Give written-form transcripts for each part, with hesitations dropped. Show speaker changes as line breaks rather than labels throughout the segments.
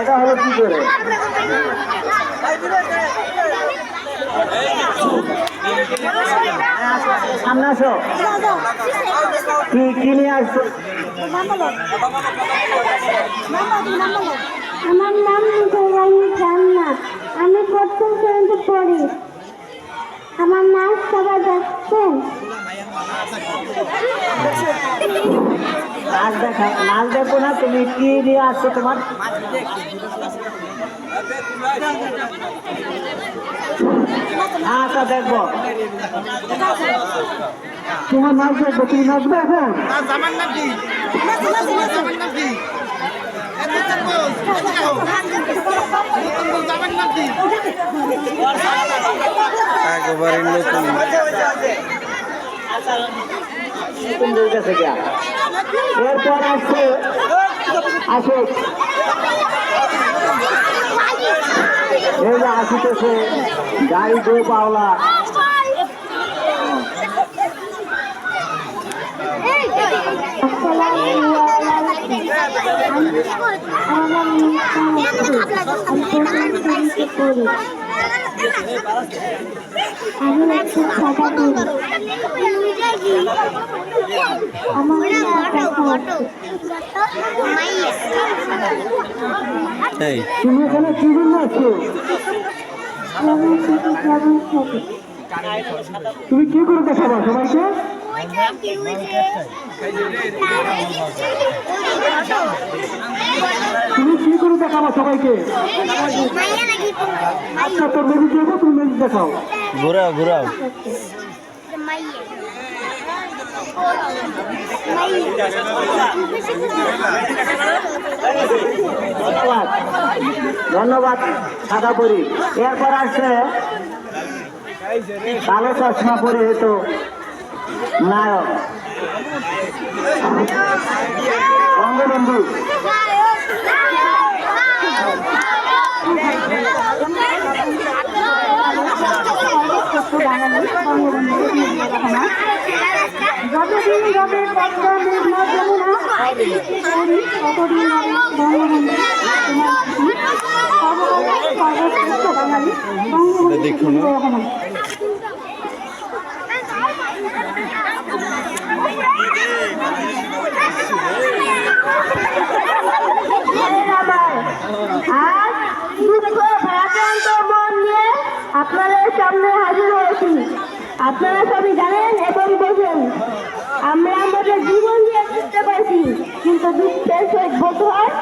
এটা হলো কি করে? সামনে আসো। কি নিয়ে আসছো?
আমার নাম জান্নাত, আমি প্রথম শ্রেণীতে পড়ি। আমার নাচ সবাই দেখছেন?
নাচ দেখো না, তুমি কি নিয়ে আসছো? তোমার আচ্ছা দেখবো, তোমার নাচ দেখবো। তুমি নাচবে এখন?
একেবারে নতুন
এরপর আসছে আসুক, আসিতেছে গাড়ি দু পাওলা। তুমি এখানে কি জন্য আছো? তুমি কি করে দেখাবো সবাইকে? তুমি কি করে দেখাবো সবাইকে? আচ্ছা, তোর মেজি দেবো, তুমি মেজি দেখাও।
ঘোরাও ঘোরাও।
ধন্যবাদ ধন্যবাদ সাদা পরি। এরপর আসছে কালো চশমা পরে তো নায়ক বঙ্গবন্ধু।
যতদিন রবে পদ্মা মেঘনা যমুনা, ততদিন বঙ্গবন্ধু সর্বশ্রেষ্ঠ বাঙালি বঙ্গবন্ধু রহমান। আজ দুঃখ ভারাক্রান্ত মন নিয়ে আপনাদের সামনে হাজির হয়েছি। আপনারা সবই জানেন এবং বোঝেন আমরা আমাদের জীবন দিয়ে বুঝতে পারছি, কিন্তু দুঃখের সহিত বলতে হয়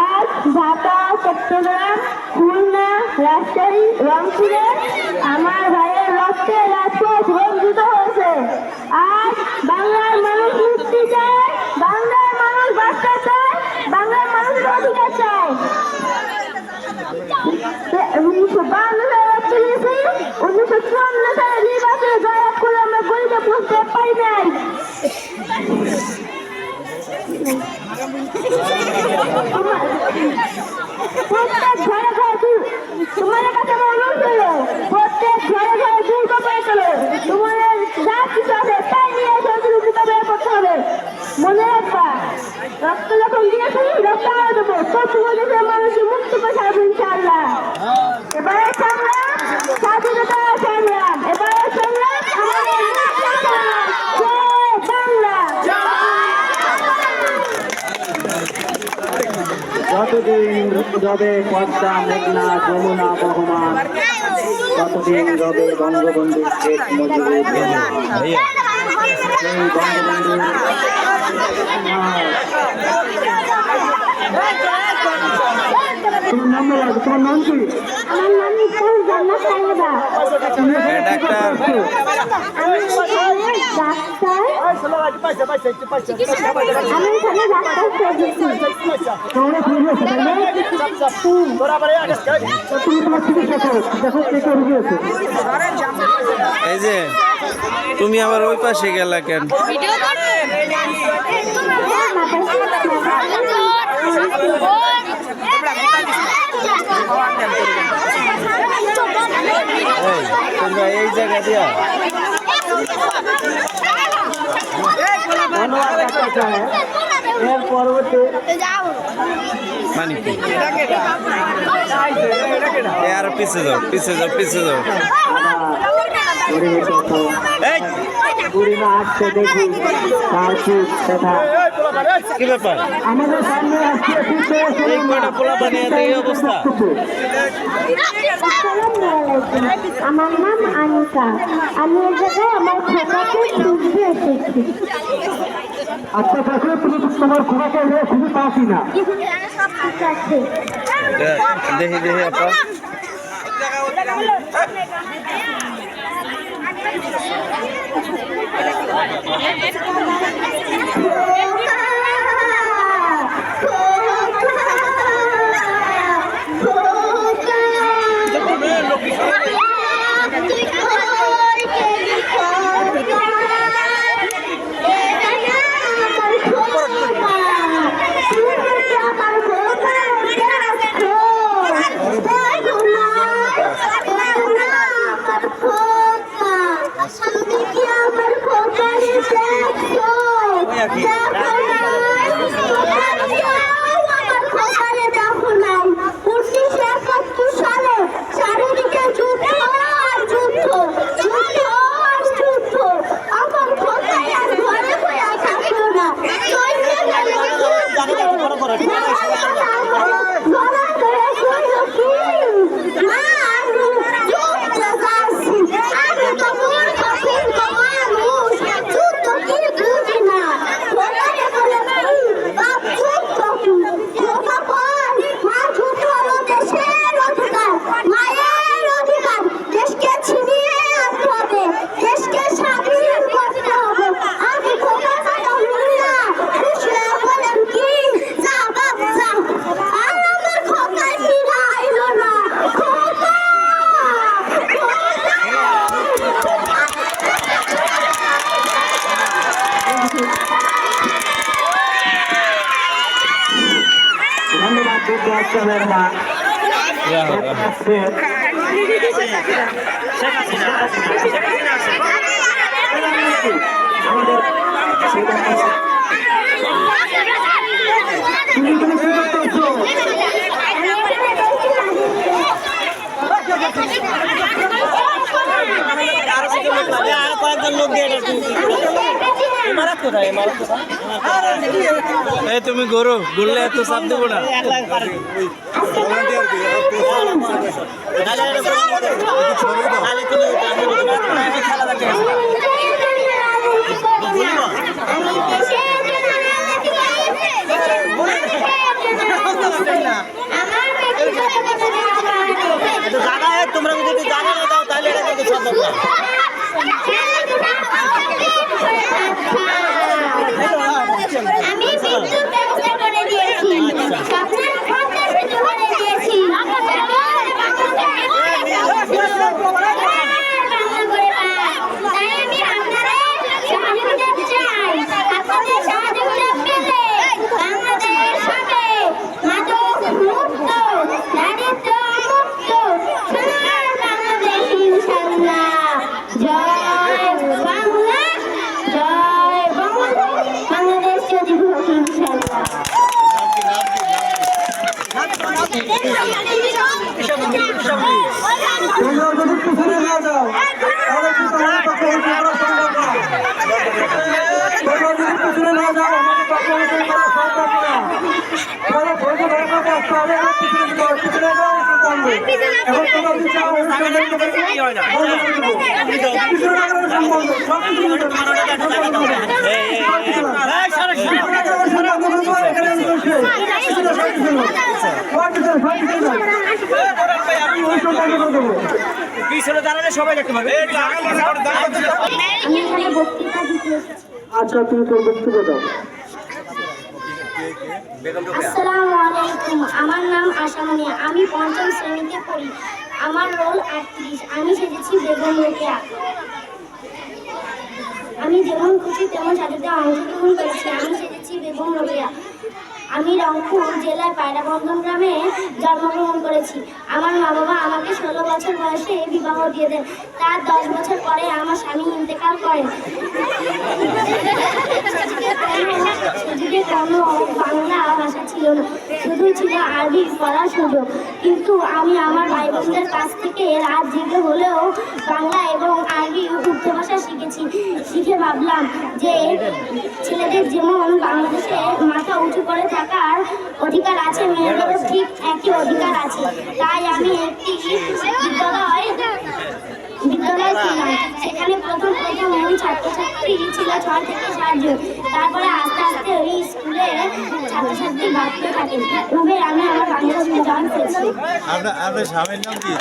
আজ ঢাকা, চট্টগ্রাম, খুলনা, রাজশাহী, রংপুরে আমার ভাইয়ের রক্তে রাজপথ রঞ্জিত হয়েছে। আজ বাংলার মানুষ মুক্তি চায়, বাংলার মানুষ বার্তা চায়, বাংলার মানুষের অধিকার চায়। 1952 সালে নির্বাচনে জয়লাভ করে আমরা গরিবে পৌঁছতে পারি নাই। প্রত্যেক ঘরে ঘরে তোমাদের কাছে আমার অনুরোধ হলো, প্রত্যেক ঘরে ঘরে দুর্গ করে তোলো। তোমাদের যা কিছু আছে তাই নিয়ে সহযোগিতা করতে হবে। মনে রাখবা, রক্ত যখন দিয়েছি রক্ত আরো দেবো। তথ্য মানুষকে মুক্ত করে ছাড়বো ইনশাআল্লাহ। এবারে সংগ্রাম স্বাধীনতা সংগ্রাম, এবারে সংগ্রাম আমাদের বাংলা।
যতদিন রবে পদ্মা মেঘনা যমুনা বহমান, ততদিন রবে বঙ্গবন্ধু শেখ মুজিবুর রহমান। এই বঙ্গবন্ধু তোমার নাম বলো, তোমার নাম কি?
আমার নাম জান্নাত সাইয়েদা।
ডাক্তার
আমি এখানে ডাক্তার
তোমরা ফিরে এসো, তাই না? তুমি তোমার চিকিৎসা করো, দেখো কে কে রুগী আছে।
এই যে তুমি আবার ওই পাশে গেলা কেন? তোমরা এই জায়গা দিয়া
ধন্যবাদ ডাক্তার সাহেব। এর পরবর্তী
মানে কি এ আর পিছে যাও এই
বুড়িমা আসছে দেখি তার চুপ তথা
কি ব্যাপার
আমাদের সামনে আসছে
এই কটা পোলা বানিয়ে এই অবস্থা
আমার নাম আনিকা। আমি এই জায়গায় আমার খোকাকে খুঁজতে এসেছি।
আচ্ছা কাছে তুমি তোমার খুবকে খুবই পাচ্ছি না
ঠিক আছে।
দেখি আপা
ধন্যবাদ বিদ্যাচলের মা
এই তুমি গরু ঘুরলে এত চাপ দেবো না
তোমরা যদি জানা না দাও তাহলে এটা কিন্তু সম্ভব না
আমি বিদ্যুৎ ব্যবস্থা করে দিয়েছি। আপনার খরচা শুরু করে দিয়েছি। তাই আমি আপনাদের সহযোগিতা চাই। আপনাদের সহযোগিতা পেলে বাংলাদেশ হবে মাদক মুক্ত, দারিদ্র মুক্ত, সোনার বাংলাদেশ ইনশাআল্লাহ। জয় বাংলা, জয় বাংলাদেশ, বাংলাদেশ যদি হোক ইনশাআল্লাহ।
তোমরা যদি পিছনে না যাও তাহলে কিন্তু আমার পক্ষে কিছু করা সম্ভব না। তোমরা যদি পিছনে না যাও আমাদের পক্ষে কিছু করা সম্ভব না। তোমরা ধৈর্য ধরে কাছে আসতে হবে এবং পিছনে যাও, পিছনে যাও একটু কমবে। এখন তোমরা যদি চাও পিছনে না গেলে সম্ভব না। সব কিছু
পিছনে দাঁড়ালে সবাই দেখতে পাবে
আমি এখানে বক্তৃতা দিতে এসেছি।
আচ্ছা তুমি তোর বক্তব্য দাও।
আসসালামু আলাইকুম। আমার নাম আশামনি। আমি ৫ম শ্রেণীতে পড়ি। আমার রোল ৩৮। আমি সেজেছি বেগম রোকেয়া। আমি যেমন খুশি তেমন সাজাতে অংশগ্রহণ করেছি। আমি সেজেছি এবং রবিয়া। আমি রংপুর জেলার পায়রাবন্ধন গ্রামে জন্মগ্রহণ করেছি। আমার মা বাবা আমাকে 16 বছর বয়সে বিবাহ দিয়ে দেন। তার 10 বছর পরে আমার স্বামী ইন্তেকাল করেন। সেদিকে কোনো বাংলা ভাষা ছিল না, শুধু ছিল আরবি পড়ার সুযোগ। কিন্তু আমি আমার ভাই বোনদের কাছ থেকে রাত জেগে হলেও বাংলা এবং আরবি উর্দু ভাষা শিখেছি। শিখে ভাবলাম যে ছেলেদের যেমন বাংলাদেশে মাথা উঁচু করে থাকার অধিকার আছে, মেয়েদেরও ঠিক একই অধিকার আছে। তাই আমি একটি বিদ্যালয় ছিলাম। সেখানে প্রথম ছাত্রছাত্রী ছিল 6 থেকে 7 জন। তারপরে আস্তে আস্তে ওই স্কুলে ছাত্রছাত্রী বাড়তে থাকে। তবে আমি আমার বাংলা স্কুলে জয়েন করেছি।
আপনার স্বামীর নাম কি?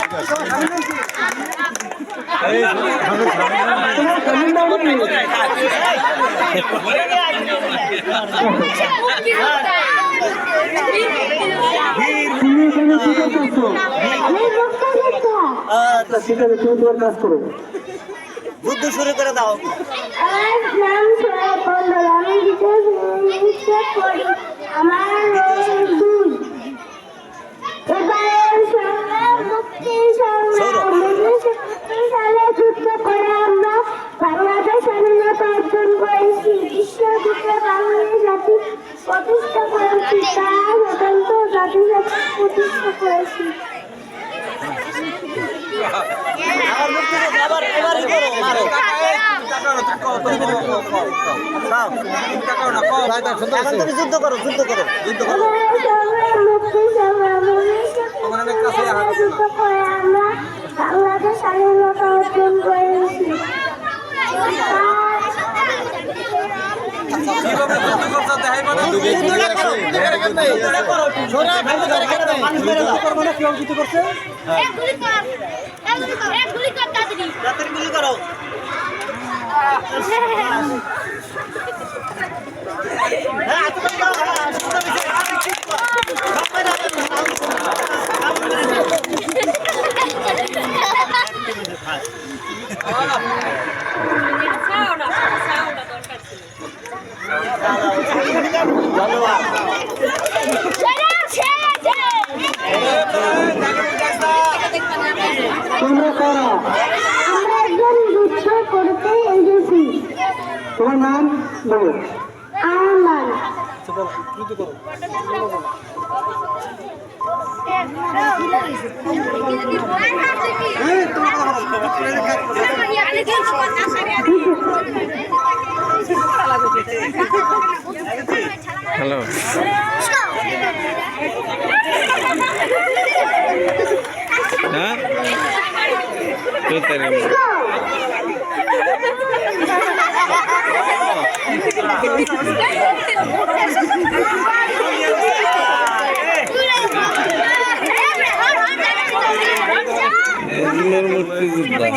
আচ্ছা ঠিক আছে, তুমি তোমার কাজ করো।
যুদ্ধ শুরু করে দাও।
আমার নাম সোহেব মণ্ডল। আমি বিশেষ পড়ি। আমার রোল 2। এবারের সংগ্রাম মুক্তির সংগ্রাম 1971 সালে যুদ্ধ করে আমরা বাংলাদেশ স্বাধীনতা অর্জন করেছি। বিশ্বযুদ্ধে বাংলাদেশ জাতি প্রতিষ্ঠা করেছি। তার স্বতন্ত্র জাতি প্রতিষ্ঠা করেছি।
আবার মুক্তি আবার এবারই করো মারো। এখন তুমি যুদ্ধ করো, যুদ্ধ করো, যুদ্ধ করো।
বাংলাদেশ স্বাধীনতা অর্জন করেছি।
গুলি করো।
তোমরা কারা?
আমরা একজন যুদ্ধ করতে এসেছি।
তোমার নাম বলো।
আমার নাম
হ্যালো, হ্যাঁ তুই তারে এগুলোর মুক্তিযোদ্ধা।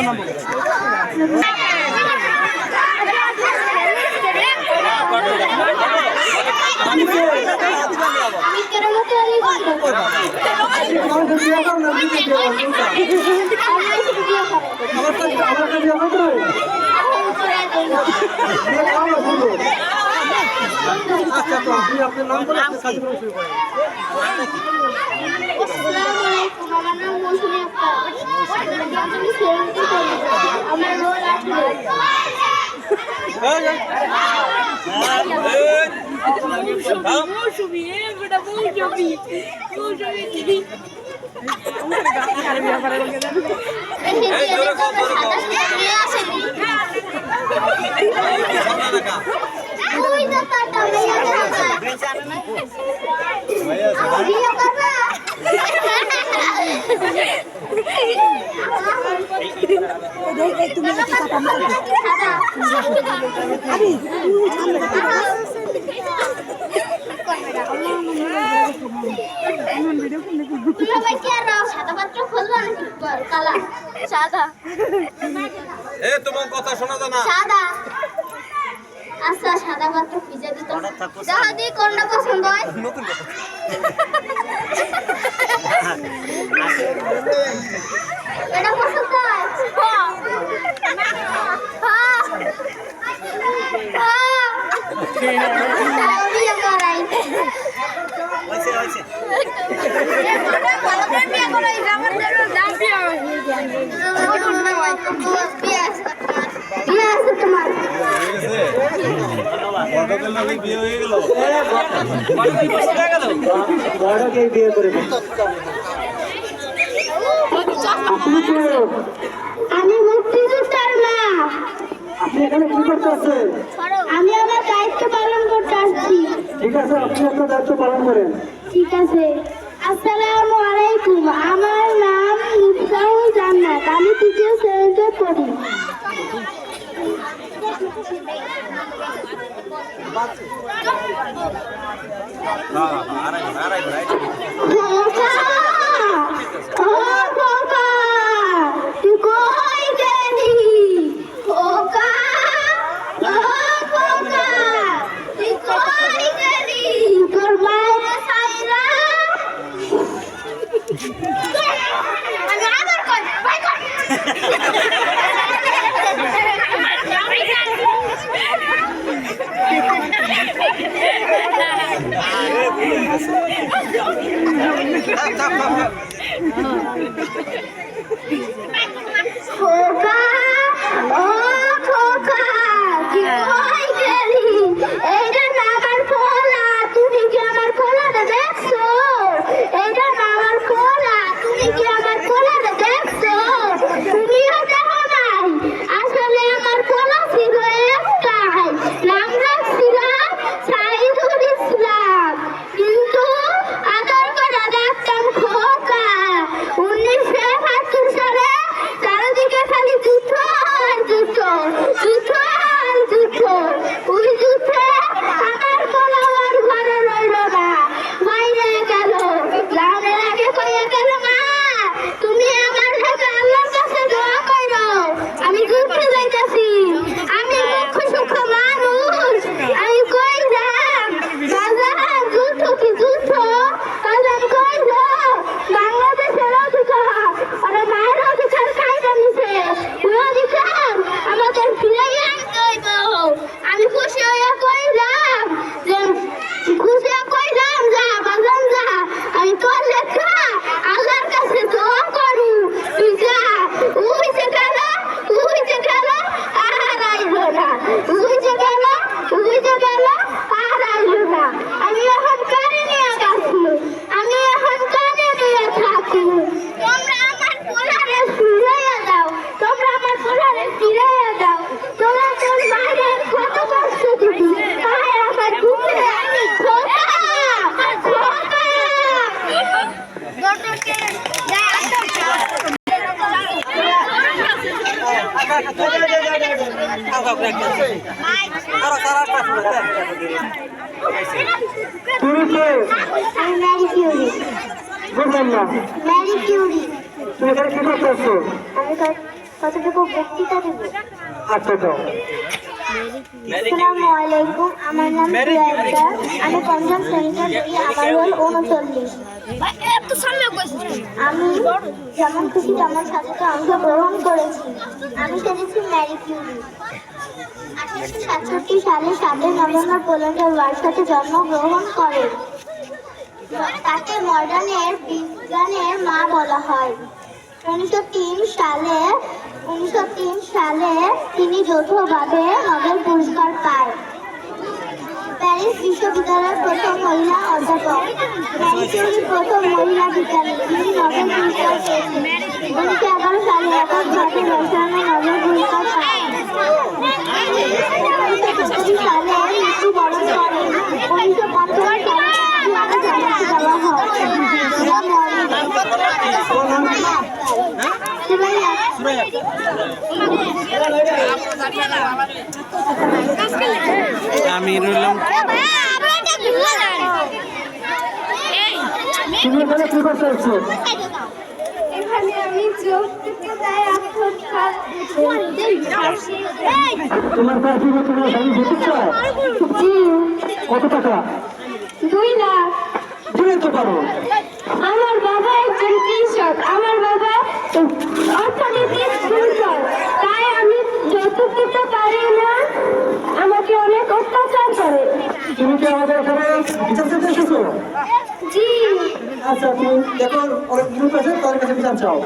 আমি কেরামতি আলী বলবো।
আমাকে বিয়ে দাও না, দিতে দিও না। আমাকে বিয়ে করতে হবে? বিয়ে দাও না, বলো। আচ্ছা তো আপনি আপনার নাম বলে আপনি কাজ করা শুরু করেন।
আসসালামু আলাইকুম। আমার নাম মৌসুমী আক্তার। আমি কেরামতি করি। আমার রোল 18।
তোমার কথা শোনা যায় না।
সাদা। আচ্ছা সাদা পাত্র ভিজে দিত। যদি কোনটা পছন্দ হয় এটা পছন্দ হয়। বিয়ে কর।
নাকি বিয়ে হয়ে গেল?
বড়কে বিয়ে করে দেন। আপনি কে?
আমি মুক্তিযোদ্ধার মা।
আপনি এখানে কি করতে আসছেন?
আমি আমার দায়িত্ব পালন করতে আসছি।
ঠিক আছে, আপনি আপনার দায়িত্ব পালন করেন।
ঠিক আছে। আসসালামু আলাইকুম, আমার নাম মিফতাহুল জান্নাত, আমি তৃতীয় শ্রেণীতে পড়ি। খোকা, ও খোকা, তুই কই গেলি? খোকা, ও খোকা, তুই কই গেলি? তোর বাইরে সাইরা আবার কর, ভাই কর। খোকা, ও খোকা, তুই কই গেলি? এইটা না আমার পোলা, তুমি কি আমার পোলাটা দেখছো? এইটা না আমার পোলা, তুমি কি আমার পোলাটা দেখছো? তুমিও দেখো নাই? আসলে আমার পোলা ছিল একটাই, নাম রাখছিলাম সাইদুল ইসলাম, কিন্তু আদর করে ডাকতাম খোকা। 1971 সালে চারিদিকে খালি যুদ্ধ আর যুদ্ধ, যুদ্ধ আর যুদ্ধ। ওই যুদ্ধে আমার পোলা আর ঘরে রইল না, বাইরে গেল। জানের আগে কইয়া গেল, মা তুমি আমার হাতে আল্লাহর কাছে দোয়া করো, আমি যুদ্ধে যাইতাছি। আমি মুখ্য সূক্ষ্ম মানুষ, আমি কই যাম? বাজার যুদ্ধ কি যুদ্ধ? বাজার কই যাও? বাংলাদেশের অধিকার, আরে মায়ের অধিকার খাইতে নিছে, ওই অধিকার আমাদের ফিরাই আনতে হইব। আমি খুশি হইয়া কইলাম যে খুশি হইয়া কইলাম, যা বাজান যা, আমি তোর লেখা আল্লাহর কাছে দোয়া করু, তুই যা। ওই যে গেল, ওই যে গেল, আর আইলো না। ওই যে গেল, ওই যে গেল, আর আইলো না। আমি এখন কানে নিয়ে গেছি, আমি এখন কানে নিয়ে থাকি। তোমরা আমার পোলারে ফিরাইয়া দাও, তোমরা আমার পোলারে ফিরাইয়া দাও। তোরা তোর মায়ের কত কষ্ট দিবি, আয় আমার বুকে। খোকা, খোকা।
তুমি কে?
আমি ম্যারি কিউরি।
বুঝলাম না,
ম্যারি কিউরি।
তুমি এখানে কি করতে আসছো?
আমি কতটুকু বক্তৃতা দেব।
আচ্ছা তো
আসসালামু আলাইকুম, আমার নাম সুরাইয়া, আমি পঞ্চম শ্রেণীতে পড়ি, আমার রোল 39। আমি যেমন খুশি তেমন সাথে অংশগ্রহণ করেছি। আমি খেলেছি ম্যারি কিউরি। 1867 সালে 7 নভেম্বর পোল্যান্ডের ওয়ারসাতে জন্মগ্রহণ করেন। তাকে মডার্নের বিজ্ঞানের মা বলা হয়। 1903 সালে তিনি যৌথভাবে নোবেল পুরস্কার পায়। প্যারিস বিশ্ববিদ্যালয়ের প্রথম মহিলা অধ্যাপক, ম্যারি কিউরি প্রথম মহিলা বিজ্ঞানী যিনি নোবেল পুরস্কার পেয়েছেন। 1911 সালে একক ধাপে রসায়নে নোবেল পুরস্কার পান। 1970 সালে মৃত্যুবরণ করেন। 1950 সালে তাকে জানাতে দেওয়া হয়।
আমি রইলাম।
তুমি এখানে কি করতে আসছো?
এখানে আমি যৌক্তিকতায়
তোমার কাছে তোমার গাড়ি যেতে চায়?
জি,
কত টাকা?
2 লাখ।
দিলে তো পারো।
আমার বাবা একজন কৃষক, আমার বাবা অর্থনীতির দুর্বল, তাই আমি যৌতুক দিতে পারি না, আমাকে অনেক অত্যাচার করে।
তুমি কি আমাদের এখানে বিচার চাইতে এসেছো?
জি,
আচ্ছা, তুমি দেখো অনেক গ্রুপ আছে, তাদের কাছে বিচার চাও।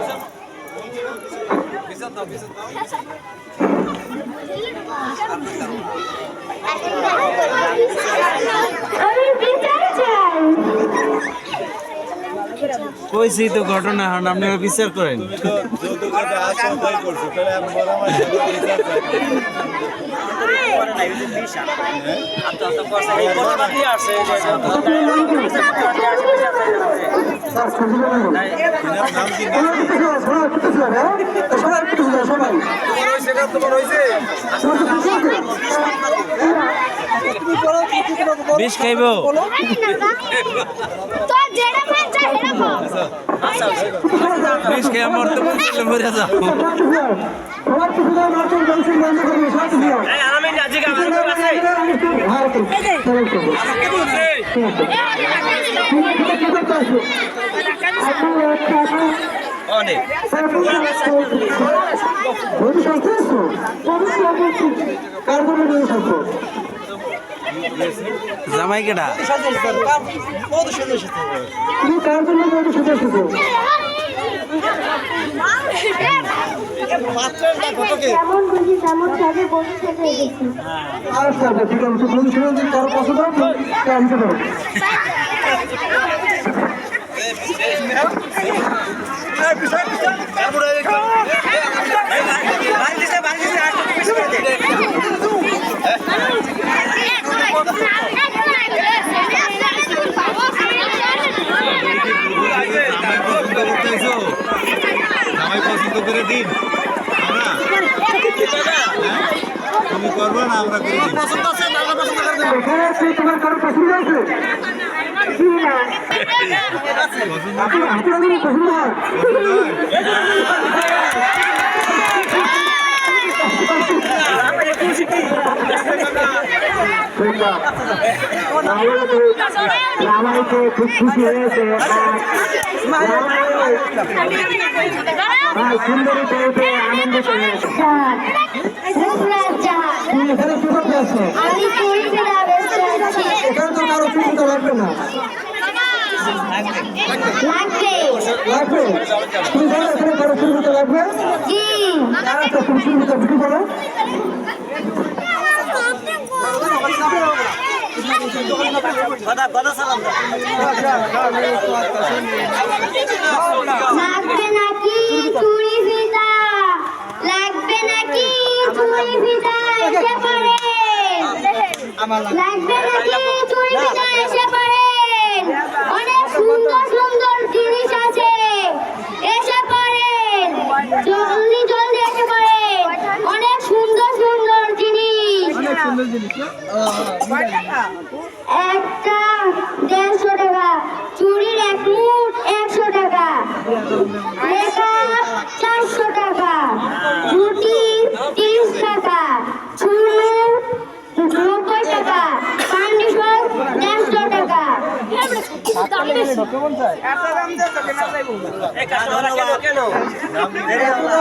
আমি বিচার চাই।
কইছি তো ঘটনা এখন আপনারা বিচার করেন।
যৌতুকটা আশ্রয় তাই করছে তাহলে আমি বড় আমার বিচার চাই নাম কি
সবাই
বিষ খাইব
তোর যেটা মন চায় সেটা কর।
বিষ খাই আমার তো মরে যাও।
সবার কিছু মার্চেন্ট কাউন্সিল বন্ধ করবে সব কিছু
আমি নাজি গাবে অনেক
জামাই কেডা
তুমি কার জন্য বন্ধু সাথে এসেছো?
যেমন খুশি তেমন সাথে বন্ধু সাথে এসেছি।
আচ্ছা আচ্ছা ঠিক আছে বন্ধু শুনে যদি কারো পছন্দ হয় আনতে পারো।
জামাই পছন্দ করে দিন আমরা তুমি করবে না আমরা করে দিন
এখানে কি তোমার কারো পছন্দ আছে? আপনাদের পছন্দ হয়?
জামাইকে খুব খুশি হয়েছে সুন্দরী পেয়েছে আনন্দিত হয়েছে।
তুমি এখানে কি করতে আসছো?
আমি চুরি ফেরা ব্যস্ত আছি।
এখানে তো কারো চিন্তা লাগবে না।
লাগবে
লাগবে? তুমি জানো এখানে কারো চিন্তা লাগবে?
জি
আচ্ছা তুমি চিন্তা বিক্রি করো।
লাগবে নাকি চুরি ফিতা? লাগবে নাকি চুরি ফিতা? এসে পড়েন। লাগবে নাকি চুরি ফিতা? এসে পড়েন। অনেক সুন্দর সুন্দর জিনিস আছে, এসে পড়েন। জলদি জলদি এসে পড়েন। অনেক সুন্দর সুন্দর জিনিস। একটা 150 টাকা, চুরির এক মুঠ 100 টাকা, মেকআপ 400 টাকা, রুটি 30 টাকা, চুড়ি 90 টাকা, ফাউন্ডেশন 150 টাকা।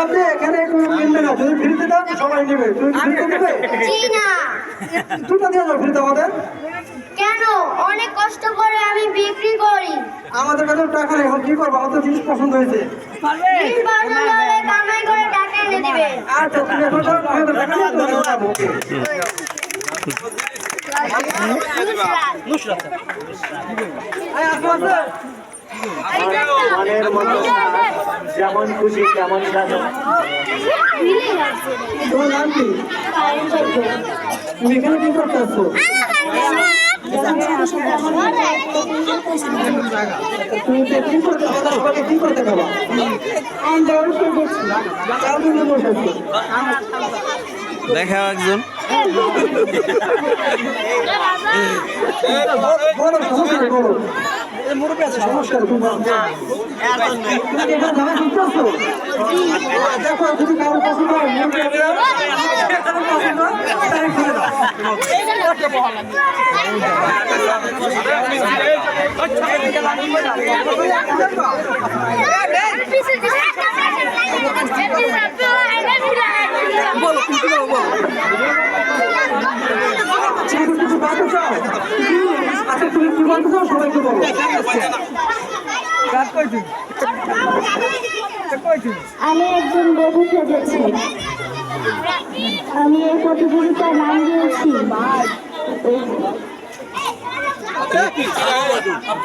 আপনি এখানে কোনো কিনবে না, যদি ফ্রিতে দাও সবাই নেবে। তুমি ফ্রিতে নেবে?
জি না।
দুটো দিয়ে দাও ফ্রিতে আমাদের।
কেন? অনেক কষ্ট করে আমি বিক্রি করি।
আমাদের কাছে টাকা নেই, এখন কি করবো? আমার তো জিনিস পছন্দ হয়েছে।
দিন পছন্দ হলে কামাই করে টাকা এনে দিবেন।
আচ্ছা তুমি এখন যাও, আমাদের টাকা নিয়ে চলে যাবো।
যেমন খুশি তেমন সাজো।
তোমার নাম কি? তুমি এখানে কি করতে আসছো? তুমি তো কি করতে আমাদের সবাইকে কি করতে পারো? কার জন্য বসেছো?
দেখাও একজন।
বলো সমস্যা নেই, বলো। সমস্যা নেই, তুমি বলো। তুমি কি এখানে জামা কিনতে আসছো? দেখো যদি কারো পছন্দ হয় নিয়ে যাবে। কারো পছন্দ হয়, তাহলে কিনে দাও। তুমি কিছু বলতে চাও? আচ্ছা তুমি কি বলতে চাও সবাইকে বলো।
আমি একজন বধূ সেজেছি। আমি এই প্রতিযোগিতায় নাম দিয়েছি।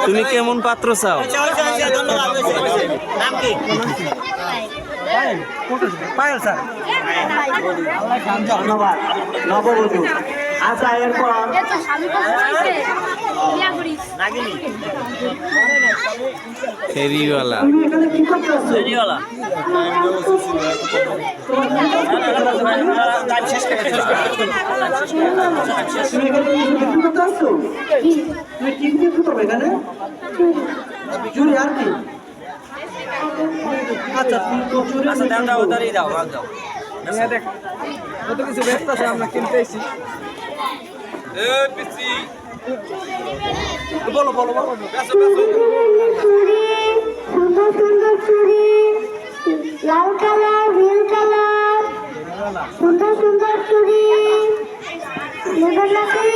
তুমি কেমন পাত্র চাও?
ধন্যবাদ। নাম কি?
পায়েল স্যার ধন্যবাদ নববধূ। আচ্ছা এরপর
নাগিনী।
ফেরিওয়ালা।
তুমি এখানে কি করতে আসছো?
ফেরিওয়ালা। কাজ শেষ করে
তুমি এখানে কি করতে আসছো? তুমি কি কি করবে এখানে? চুরি আর কি? আচ্ছা তুমি তো চুরি
দাও দাও দাও দাও।
কত কিছু ব্যস্ত আছে আমরা কিনতে এসেছি। বলো বলো বলো
চুড়ি, সুন্দর সুন্দর চুড়ি, লাল কালার, নীল কালার, সুন্দর সুন্দর চুড়ি, নেবেন নাকি?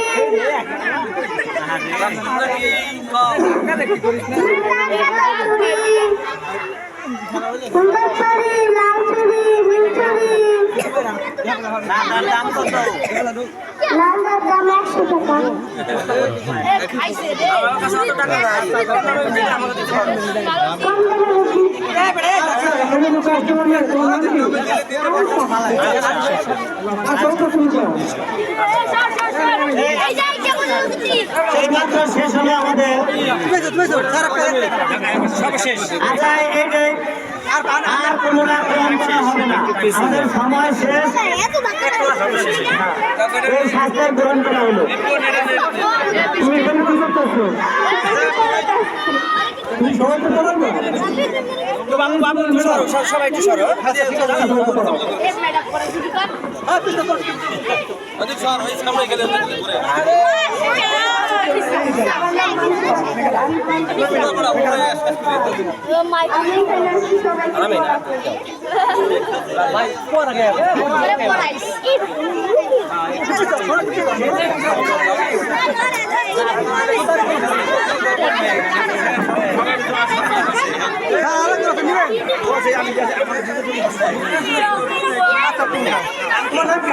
সুন্দর চুড়ি, লাল চুড়ি, নীল চুড়ি।
দাম কত?
লালের দাম 100 টাকা। কম দামে বেশি।
আচ্ছা এখানে তো কাস্টমার নেই তোমার নাম কি? আচ্ছা ওটা শুরু করো।
এই মাত্র শেষ হলো আমাদের। আচ্ছা এইটাই আর কোনো গ্রহণ করা হবে না। আমাদের সময় শেষ। এই শাস্ত্রের গ্রহণ করা হলো।
তুমি এখানে কি করতে আসছো? তুমি সবাই তো বলবে
সবাই একটু সরো।
আমি এখানে আসছি
তোমার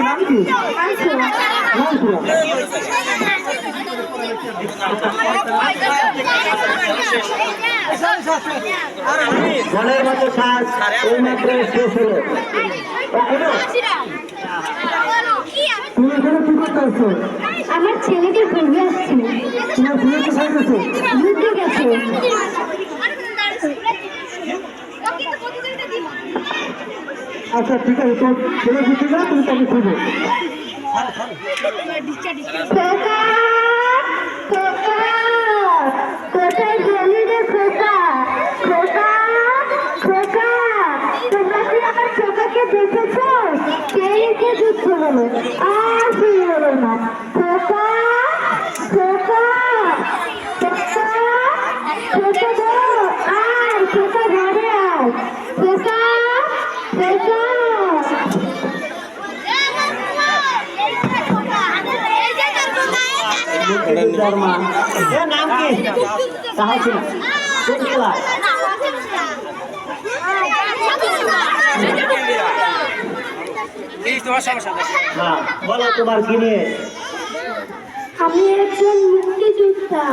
নাম কি?
মনের মতো কাজ এই মাত্র শেষ হলো।
তুমি এখানে কি করতে আসছো?
আমার ছেলেকে ঘুরে আসছি।
তোমার ছেলে কোথায় গেছে?
ঘুরতে গেছে।
আচ্ছা ঠিক আছে তোর ছেলে দিতে যা তুমি তাকে খুঁজো।
খোকা, খোকা, কোথায় গেলি রে খোকা? খোকা, খোকা, তোমরা কি আমার খোকাকে দেখেছো? কে দুঃখ হলো আর ফিরে হলো না। খোকা, খোকা, খোকা, খোকা গো, আয় খোকা ঘরে আয়। খোকা, খোকা।
এর নাম কি? সাহসিনা। কোন ক্লাস? হ্যাঁ, বলো তোমার কি নিয়ে?
আমি একজন মুক্তিযোদ্ধা।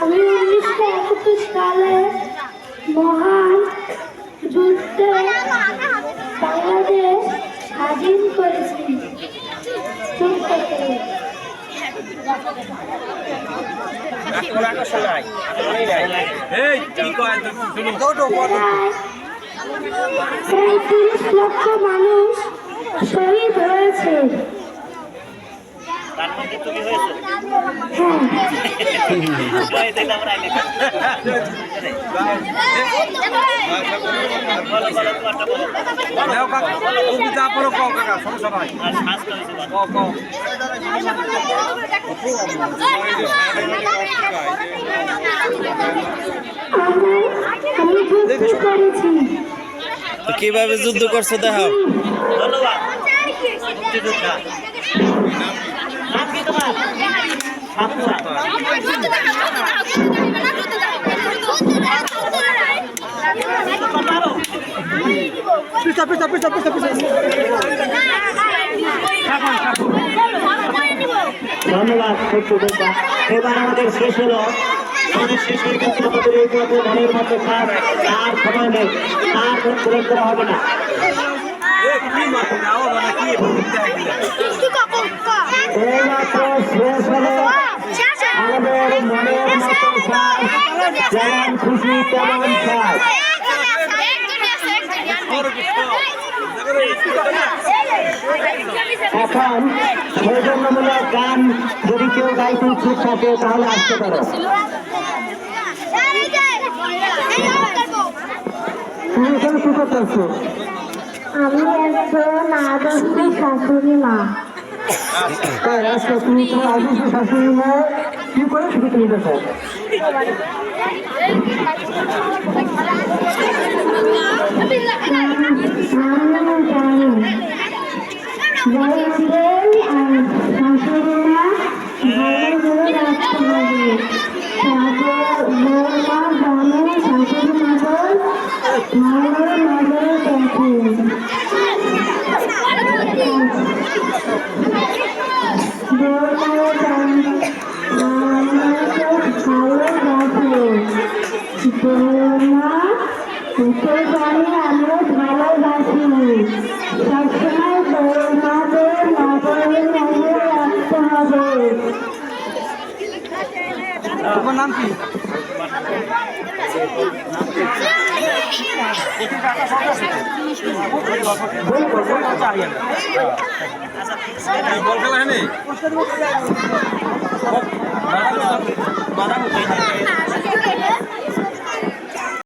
আমি 1971 সালে মহান যুদ্ধে বাংলাদেশ স্বাধীন করেছি। প্রায় 30 লক্ষ মানুষ শহীদ হয়েছে।
তার মধ্যে তুমি হয়েছো?
আমি যুদ্ধ করেছি।
কিভাবে যুদ্ধ করছো দেখাও।
ধন্যবাদ। মুক্তিযোদ্ধা। নাম কি তোমার? সাপুরা। ধন্যবাদ সত্যতা। এবার আমাদের শেষ হলো, আমাদের শেষ হয়ে গেছে আমাদের এই পথে মনের মতো কাজ। আর সময় নেই, আর প্রয়োগ করা হবে না। এইমাত্র শেষ হলো আমাদের মনের মতো কাজ, যেমন খুশি তেমন কাজ। এখন সৌজন্যমূলক গান যদি কেউ গাইতে ইচ্ছুক থাকে তাহলে আসতে পারো।
তুমি এখানে কি করতেছো?
আমি একজন আদর্শ শাশুড়ি মা।
তাই আজকে তুমি তোমার আদর্শ শাশুড়ি মা কি করে শুধু তুমি দেখো?
আমরা ভালোবাসি সবসময় বৌমাদের নজরে নজরে রাখতে হবে।
তোমার নাম কি? বল খেলা হয়নি?